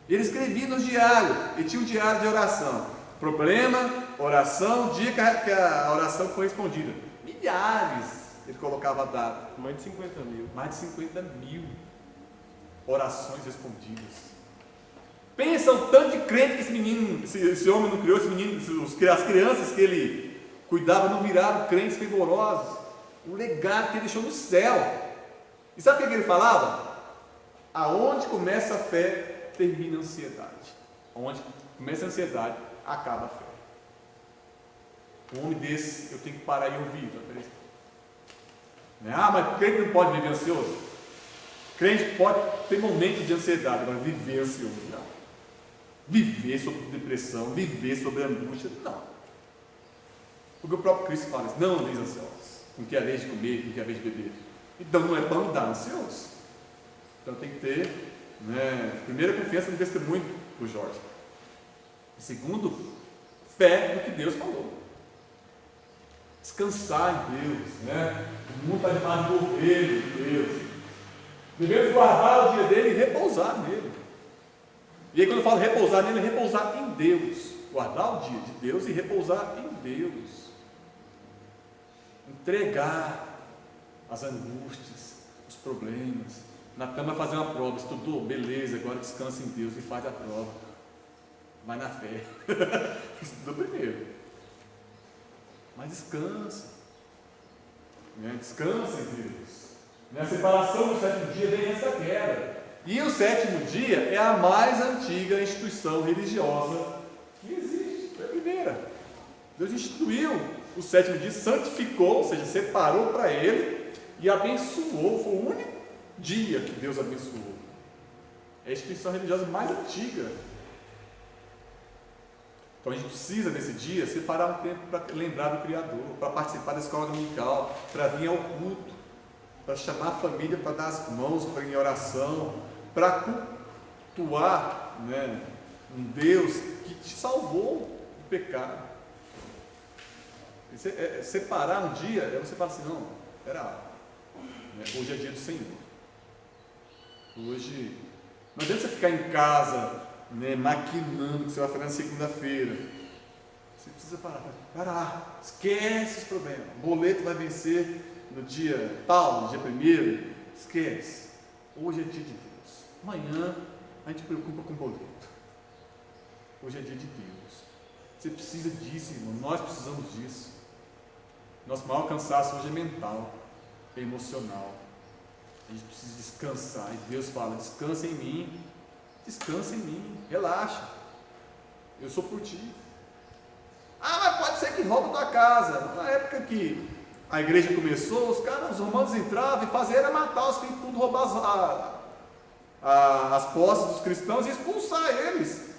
Ele escrevia no diário, ele tinha um diário de oração: problema, oração, dia que a oração foi respondida. Milhares, ele colocava a data. Mais de 50 mil. Mais de 50 mil orações respondidas. Pensa o tanto de crente que esse menino, esse homem não criou, esse menino, as crianças que ele cuidava não viraram crentes fervorosos. O legado que ele deixou no céu. E sabe o que ele falava? Aonde começa a fé, termina a ansiedade. Onde começa a ansiedade, acaba a fé. Um homem desse, eu tenho que parar e ouvir. Ah, mas crente não pode viver ansioso? Crente pode ter momentos de ansiedade, agora viver ansioso, não. Viver sobre depressão, viver sobre angústia, não. Porque o próprio Cristo fala isso: não andeis ansiosos, com que é a vez de comer, com que é a vez de beber. Então não é para andar ansioso. Então tem que ter, primeira, confiança no testemunho do Jorge. Segundo, fé no que Deus falou. Descansar em Deus, O mundo está debaixo do governo de Deus. Devemos guardar o dia dele e repousar nele. E aí, quando eu falo repousar nele, é repousar em Deus. Guardar o dia de Deus e repousar em Deus. Entregar as angústias, os problemas. Na cama fazer uma prova. Estudou? Beleza, agora descansa em Deus e faz a prova. Vai na fé. Estudou primeiro. Mas descansa. Né? Descansa em Deus. A separação do sétimo dia vem antes da queda. E o sétimo dia é a mais antiga instituição religiosa que existe. Foi a primeira. Deus instituiu o sétimo dia, santificou, ou seja, separou para Ele e abençoou. Foi o único dia que Deus abençoou. É a instituição religiosa mais antiga. Então a gente precisa nesse dia separar um tempo para lembrar do Criador, para participar da escola dominical, para vir ao culto, para chamar a família para dar as mãos para em oração, para cultuar, né, um Deus que te salvou do pecado. Separar um dia é você falar assim, não, espera lá, né, hoje é dia do Senhor. Hoje não adianta você ficar em casa, né, maquinando o que você vai fazer na segunda-feira. Você precisa parar, esquece os problemas. O boleto vai vencer no dia tal, no dia 1º, esquece. Hoje é dia de Deus. Amanhã a gente preocupa com o boleto. Hoje é dia de Deus. Você precisa disso, irmão. Nós precisamos disso. Nosso maior cansaço hoje é mental, é emocional. A gente precisa descansar. E Deus fala, descansa em mim. Descansa em mim, relaxa. Eu sou por ti. Ah, mas pode ser que roube tua casa. Na época que a igreja começou, os romanos entravam e faziam era matar os filhos, tudo, roubar as posses dos cristãos e expulsar eles.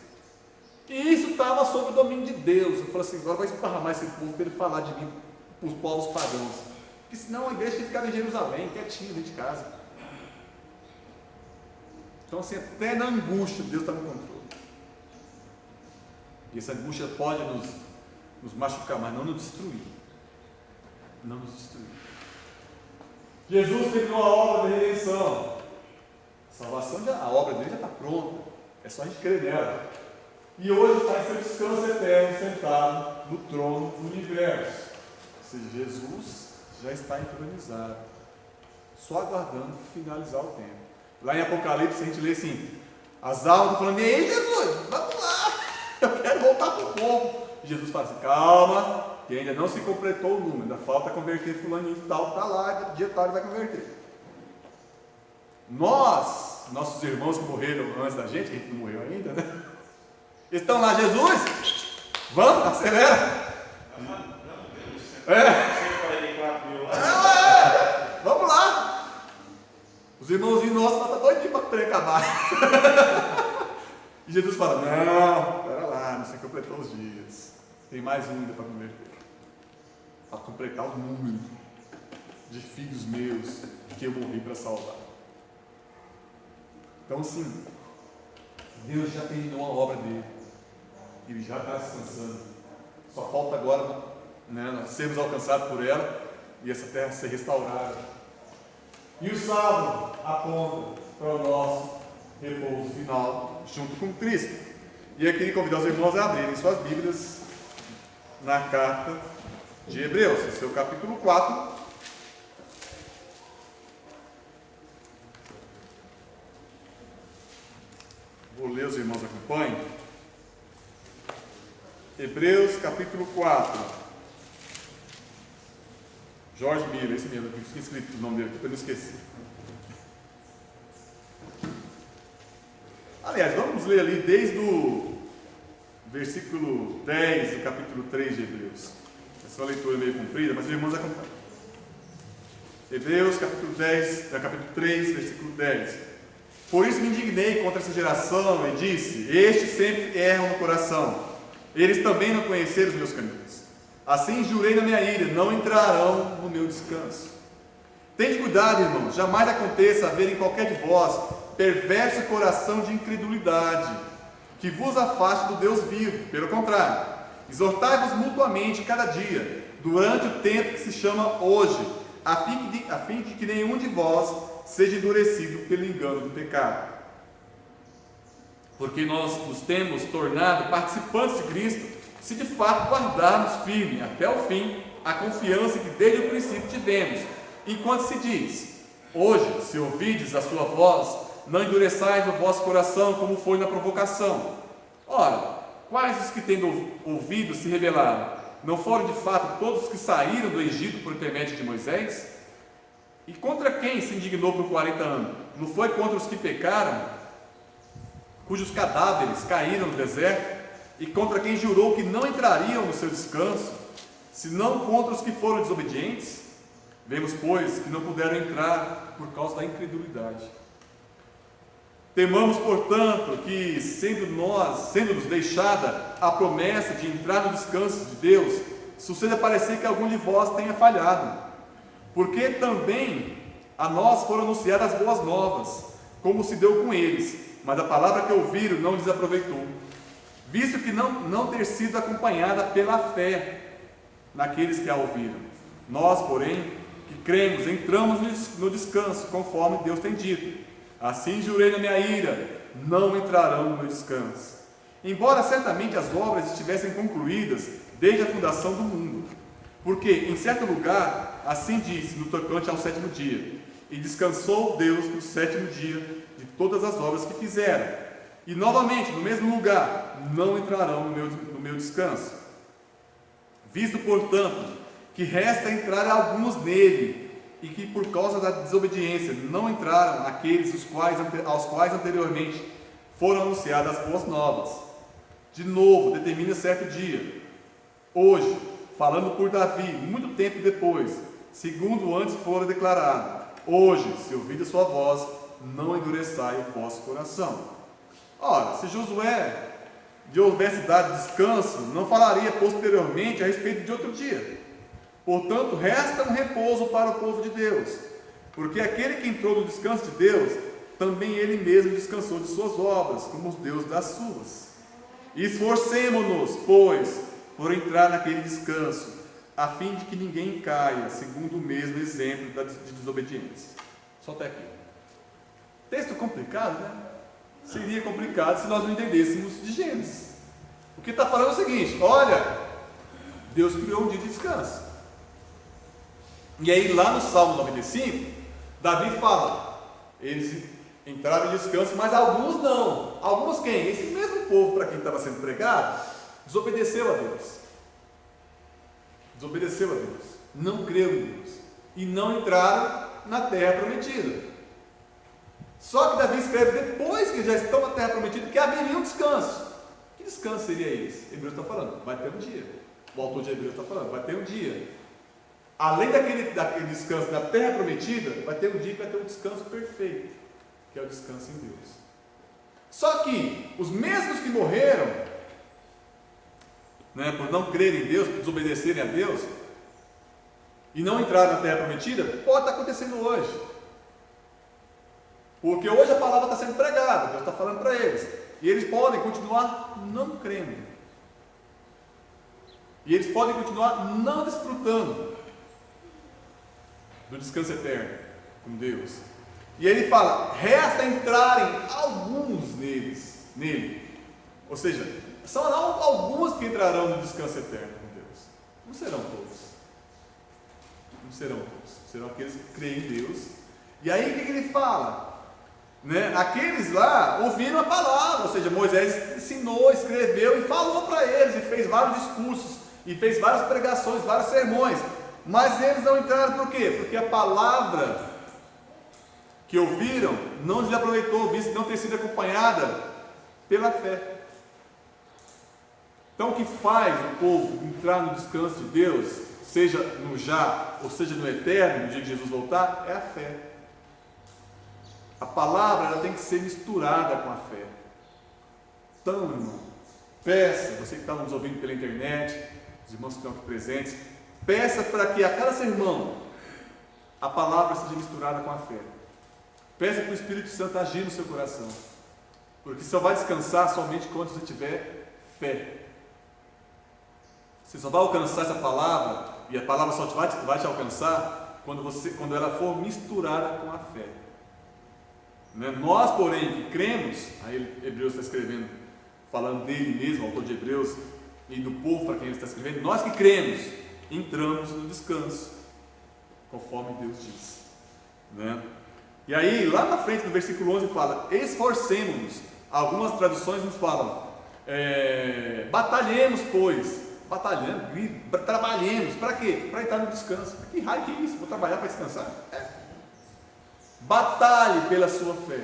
E isso estava sob o domínio de Deus. Eu falei assim, agora vai esparramar esse povo para ele falar de mim para os povos pagãos. Porque senão a igreja tinha que ficar em Jerusalém, quietinho dentro de casa. Então assim, até na angústia Deus está no controle. E essa angústia pode nos machucar, mas não nos destruir. Não nos destruir. Jesus terminou a obra da redenção. A salvação, a obra dele já está pronta. É só a gente crer nela. E hoje está em seu descanso eterno, sentado no trono do universo. Ou seja, Jesus já está entronizado, só aguardando finalizar o tempo. Lá em Apocalipse a gente lê assim, as almas estão falando, e aí Jesus, vamos lá, eu quero voltar para o povo. E Jesus fala assim, calma, que ainda não se completou o número, ainda falta converter fulaninho e tal, está lá, dia tal ele vai converter. Nossos irmãos que morreram antes da gente, que a gente não morreu ainda, né? Estão lá, Jesus, vamos, acelera. Vamos lá. Os irmãozinhos nossos estão doidinhos para o trem acabar. E Jesus fala, não, espera lá, não se completou os dias. Tem mais um ainda para converter. Para completar o número de filhos meus que eu morri para salvar. Então sim, Deus já terminou a obra dele. Ele já está descansando. Só falta agora, né, nós sermos alcançados por ela e essa terra ser restaurada. E o sábado aponta para o nosso repouso final junto com Cristo. E eu queria convidar os irmãos a abrirem suas Bíblias na carta de Hebreus, seu capítulo 4. Vou ler, os irmãos acompanhem. Hebreus capítulo 4. Jorge Miller, esse mesmo, fica escrito o nome dele, depois eu não esqueci. Aliás, vamos ler ali desde o versículo 10 do capítulo 3 de Hebreus. Essa é uma leitura meio comprida, mas os irmãos acompanham. Hebreus capítulo 10, capítulo 3, versículo 10. Por isso me indignei contra essa geração e disse, estes sempre erram no coração. Eles também não conheceram os meus caminhos. Assim jurei na minha ira, não entrarão no meu descanso. Tende cuidado, irmãos, jamais aconteça haver em qualquer de vós perverso coração de incredulidade, que vos afaste do Deus vivo. Pelo contrário, exortai-vos mutuamente cada dia, durante o tempo que se chama hoje, a fim de que nenhum de vós seja endurecido pelo engano do pecado. Porque nós nos temos tornado participantes de Cristo, se de fato guardarmos firme até o fim a confiança que desde o princípio tivemos, enquanto se diz, hoje, se ouvides a sua voz, não endureçais o vosso coração como foi na provocação. Ora, quais os que tendo ouvido se rebelaram? não foram de fato todos os que saíram do Egito por intermédio de Moisés? E contra quem se indignou por 40 anos? Não foi contra os que pecaram, cujos cadáveres caíram no deserto? E contra quem jurou que não entrariam no seu descanso, senão contra os que foram desobedientes? Vemos, pois, que não puderam entrar por causa da incredulidade. Temamos, portanto, que, sendo-nos deixada a promessa de entrar no descanso de Deus, suceda parecer que algum de vós tenha falhado. Porque também a nós foram anunciadas as boas novas, como se deu com eles, mas a palavra que ouviram não lhes aproveitou, visto que não ter sido acompanhada pela fé naqueles que a ouviram. Nós, porém, que cremos, entramos no descanso, conforme Deus tem dito: assim jurei na minha ira, não entrarão no meu descanso. Embora certamente as obras estivessem concluídas desde a fundação do mundo. Porque em certo lugar, assim disse no tocante ao sétimo dia: e descansou Deus no sétimo dia de todas as obras que fizeram. E novamente, no mesmo lugar, não entrarão no meu descanso. Visto, portanto, que resta entrar alguns nele, e que por causa da desobediência não entraram aqueles aos quais anteriormente foram anunciadas as boas novas. De novo, determina certo dia, hoje, falando por Davi, muito tempo depois, segundo antes fora declarado: hoje, se ouvir a sua voz, não endureçai o vosso coração. Ora, se Josué houvesse dado descanso, não falaria posteriormente a respeito de outro dia. Portanto, resta um repouso para o povo de Deus, porque aquele que entrou no descanso de Deus, também ele mesmo descansou de suas obras, como os Deus das suas. Esforcemo-nos, pois, por entrar naquele descanso, a fim de que ninguém caia, segundo o mesmo exemplo de desobediência. Só até aqui. Texto complicado, né? Seria complicado se nós não entendêssemos de Gênesis. O que está falando é o seguinte: olha, Deus criou um dia de descanso. E aí lá no Salmo 95, Davi fala, eles entraram em descanso, mas alguns não. Alguns quem? Esse mesmo povo para quem estava sendo pregado, desobedeceu a Deus. Desobedeceu a Deus, não creu em Deus, e não entraram na terra prometida. Só que Davi escreve depois que já estão na terra prometida, que haveria um descanso. Que descanso seria esse? Hebreus está falando, vai ter um dia. O autor de Hebreus está falando, vai ter um dia. Além daquele descanso da terra prometida, vai ter um dia que vai ter um descanso perfeito, que é o descanso em Deus. Só que os mesmos que morreram, né, por não crerem em Deus, por desobedecerem a Deus, e não entraram na terra prometida, pode estar acontecendo hoje. Porque hoje a palavra está sendo pregada, Deus está falando para eles, e eles podem continuar não crendo, e eles podem continuar não desfrutando do descanso eterno com Deus. E ele fala: resta entrarem alguns nele, ou seja, são alguns que entrarão no descanso eterno com Deus. Não serão todos. Não serão todos. Serão aqueles que creem em Deus. E aí o que ele fala? Né? Aqueles lá ouviram a palavra, ou seja, Moisés ensinou, escreveu e falou para eles, e fez vários discursos, e fez várias pregações, vários sermões, mas eles não entraram. Por quê? Porque a palavra que ouviram não lhes aproveitou, visto não ter sido acompanhada pela fé. Então, o que faz o povo entrar no descanso de Deus, seja no já, ou seja no eterno, no dia que Jesus voltar, é a fé. A palavra ela tem que ser misturada com a fé. Então, irmão, peça, você que está nos ouvindo pela internet, os irmãos que estão aqui presentes, peça para que a cada sermão a palavra seja misturada com a fé. Peça para o Espírito Santo agir no seu coração, porque só vai descansar somente quando você tiver fé. Você só vai alcançar essa palavra, e a palavra só vai te alcançar quando ela for misturada com a fé. Nós, porém, que cremos, aí Hebreus está escrevendo, falando dele mesmo, autor de Hebreus, e do povo para quem ele está escrevendo, nós que cremos, entramos no descanso, conforme Deus diz. E aí, lá na frente, no versículo 11, fala: esforcemo-nos. Algumas traduções nos falam, batalhemos, pois. batalhando, trabalhemos. Para quê? Para entrar no descanso. Que raio que é isso? Vou trabalhar para descansar? Batalhe pela sua fé.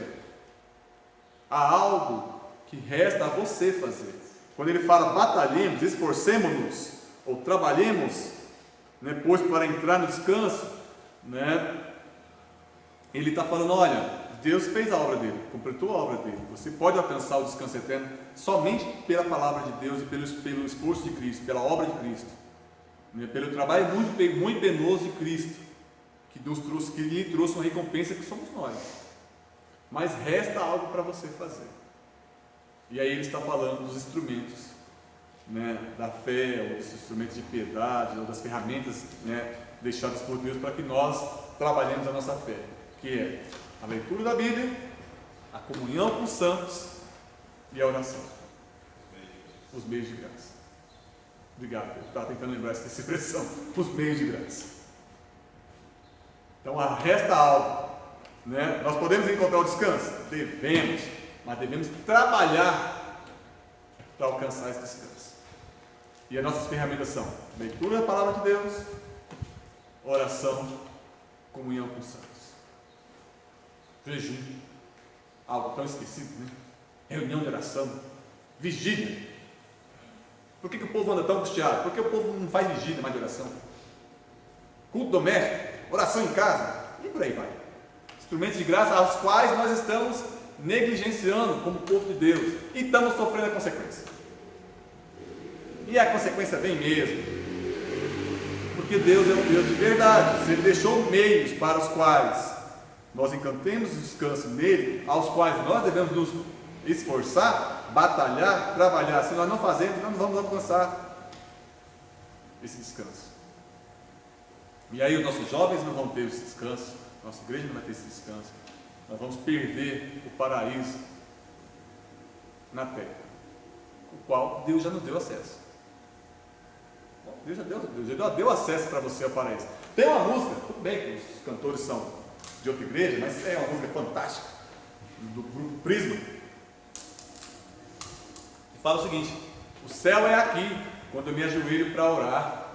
Há algo que resta a você fazer. Quando ele fala batalhemos, esforcemos-nos, ou trabalhemos, né, pois para entrar no descanso, né, ele está falando, olha, Deus fez a obra dele, completou a obra dele. Você pode alcançar o descanso eterno somente pela palavra de Deus e pelo esforço de Cristo, pela obra de Cristo, né, pelo trabalho muito penoso de Cristo, que lhe trouxe uma recompensa que somos nós. Mas resta algo para você fazer. E aí ele está falando dos instrumentos, né, da fé, ou dos instrumentos de piedade, ou das ferramentas, né, deixadas por Deus para que nós trabalhemos a nossa fé, que é a leitura da Bíblia, a comunhão com os santos e a oração. Os meios de graça. Obrigado, eu estava tentando lembrar essa expressão. Os meios de graça. Então resta algo, né? Nós podemos encontrar o descanso? Devemos, mas devemos trabalhar para alcançar esse descanso. E as nossas ferramentas são leitura da palavra de Deus, oração, comunhão com os santos. Jejum, algo tão esquecido, né? Reunião de oração, vigília. Por que o povo anda tão angustiado? Porque o povo não faz vigília mais de oração. Culto doméstico, oração em casa, e por aí vai. Instrumentos de graça aos quais nós estamos negligenciando como povo de Deus e estamos sofrendo a consequência. E a consequência vem mesmo, porque Deus é um Deus de verdade. Ele deixou meios para os quais nós encantemos o descanso nele, aos quais nós devemos nos esforçar, batalhar, trabalhar. Se nós não fazemos, nós não vamos alcançar esse descanso. E aí os nossos jovens não vão ter esse descanso, nossa igreja não vai ter esse descanso. Nós vamos perder o paraíso na terra, o qual Deus já nos deu acesso. Deus já deu acesso para você ao paraíso. Tem uma música, tudo bem que os cantores são de outra igreja, mas é uma música fantástica, do grupo Prisma, que fala o seguinte: o céu é aqui quando eu me ajoelho para orar,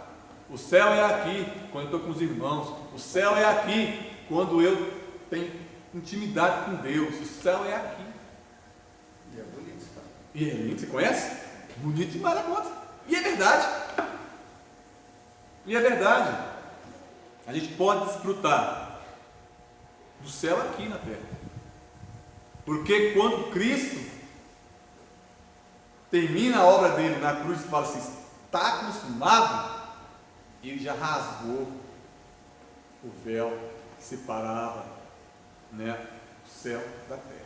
o céu é aqui quando eu estou com os irmãos, o céu é aqui quando eu tenho intimidade com Deus, o céu é aqui. E é bonito, tá? E é lindo, você conhece? Bonito demais da conta. E é verdade. E é verdade. A gente pode desfrutar do céu aqui na terra. Porque quando Cristo termina a obra dele na cruz e fala assim, está consumado, ele já rasgou o véu que separava, né, o céu da terra.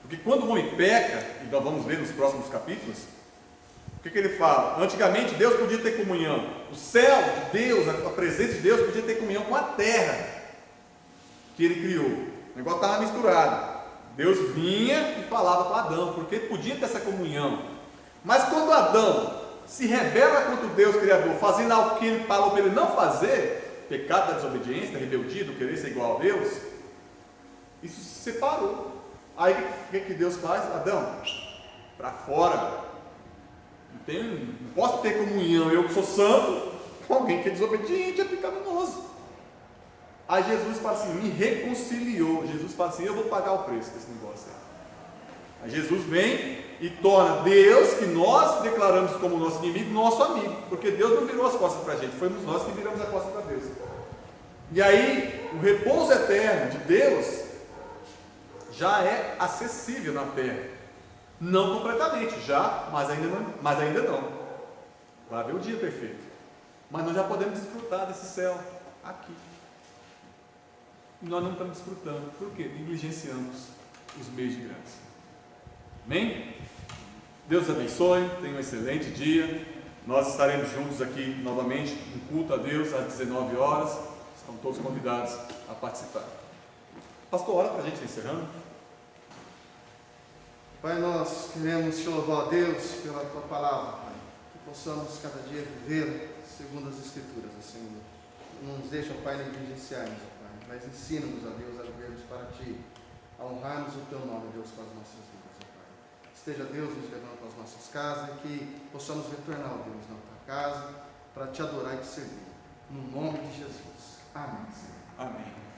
Porque quando o homem peca, e nós vamos ver nos próximos capítulos, o que ele fala? Antigamente Deus podia ter comunhão, o céu de Deus, a presença de Deus podia ter comunhão com a terra que ele criou. O negócio estava misturado. Deus vinha e falava com Adão, porque ele podia ter essa comunhão. Mas quando Adão se rebela contra o Deus Criador, fazendo algo que ele falou para ele não fazer, pecado da desobediência, da rebeldia, do querer ser igual a Deus, isso se separou. Aí o que Deus faz? Adão, para fora. Não posso ter comunhão, eu que sou santo, com alguém que é desobediente, é pecaminoso. Aí Jesus fala assim, me reconciliou. Jesus fala assim, eu vou pagar o preço desse negócio aí. Aí Jesus vem e torna Deus, que nós declaramos como nosso inimigo, nosso amigo. Porque Deus não virou as costas para a gente, fomos nós que viramos as costas para Deus. E aí, o repouso eterno de Deus já é acessível na terra. Não completamente, já, mas ainda não. Vai haver o dia perfeito. Mas nós já podemos desfrutar desse céu aqui. E nós não estamos desfrutando. Por quê? Negligenciamos os meios de graça. Amém? Deus abençoe, tenha um excelente dia. Nós estaremos juntos aqui novamente, em culto a Deus, às 19 horas. Estão todos convidados a participar. Pastor, ora para a gente encerrando. Pai, nós queremos te louvar a Deus pela tua palavra, Pai. Que possamos cada dia viver segundo as Escrituras, Senhor. Não nos deixa, Pai, negligenciarmos, Pai, mas ensina-nos, a Deus, a vivermos para ti, a honrarmos o teu nome, Deus, com as nossas vidas, Pai. esteja Deus nos levando para as nossas casas e que possamos retornar, ó Deus, na tua casa para te adorar e te servir. No nome de Jesus. Amém, Senhor. Amém.